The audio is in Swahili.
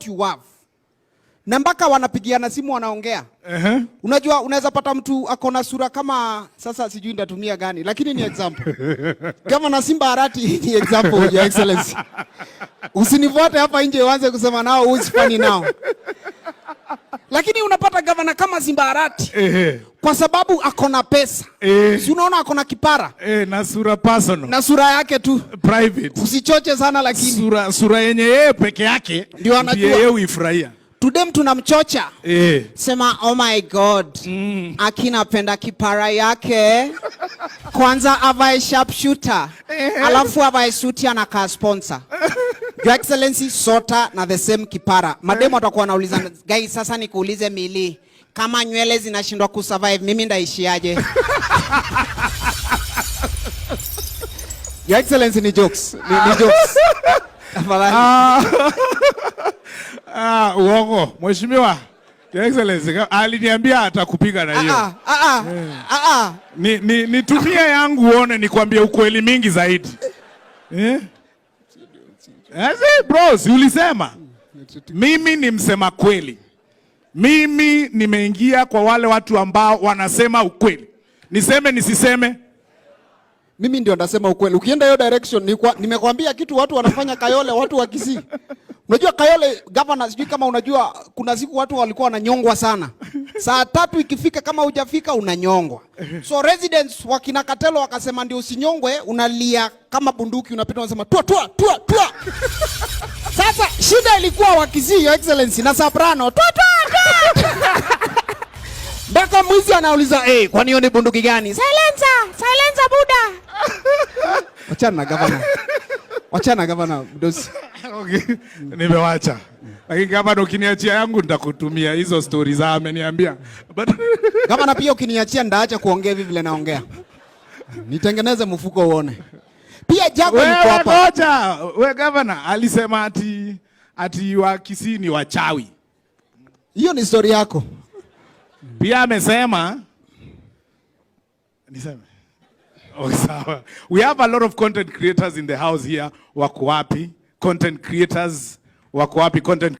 what you have. Na mpaka wanapigiana simu wanaongea. Unajua unaweza pata mtu akona sura kama sasa sijui nitatumia gani lakini ni example. Kama na Simba Arati ni example your excellency. Usinifuate hapa nje uanze kusema nao who's funny now. Lakini unapata governor kama Simba Arati. Kwa sababu akona pesa. Si unaona akona kipara. Na sura personal. Na sura yake tu. Private. Usichoche sana lakini. Sura yenye yeye peke yake. Ndio anajua. Yeye uifurahia. Today tunamchocha. Sema oh my god. Akinapenda kipara yake. Kwanza avae sharpshooter. Alafu avae suti anakaa sponsor. Your Excellency sota na the same kipara. Mademo atakuwa wanauliza guys sasa nikuulize Mili. Kama nywele zinashindwa kusurvive mimi ndaishiaje? Your Excellency ni jokes. Ni jokes. Uongo. Mheshimiwa, Your Excellency aliniambia atakupiga na hiyo. Nitumie yangu uone nikwambie ukweli mingi zaidi. Bro, si ulisema? Mimi ni msema kweli. Mimi nimeingia kwa wale watu ambao wanasema ukweli. Niseme nisiseme? Mimi ndio ndasema ukweli. Ukienda hiyo direction nimekwambia kitu watu wanafanya Kayole, watu wa Kisii. Unajua Kayole governor, sijui kama unajua kuna siku watu walikuwa wananyongwa sana. Saa 3 ikifika kama hujafika unanyongwa. So residents wa Kinakatelo wakasema ndio usinyongwe, unalia kama bunduki unapita unasema tua. Sasa shida ilikuwa wa Kisii, Your Excellency, na soprano tua. Baka mwizi anauliza kwani hiyo ni bunduki gani? Silencer buda. Wachana na governor mdosi. Okay. Nimewacha. Lakini kama ukiniachia yangu nitakutumia hizo stories ameniambia. Governor pia ukiniachia ndaacha kuongea hivi vile naongea. Nitengeneze mfuko uone. Pia Jago yuko hapa. Wewe governor alisema ati wa Kisii ni wachawi. Hiyo ni story yako. Pia amesema niseme. Sawa. We have a lot of content creators in the house here. Wako wapi? Content creators. Wako wapi? Content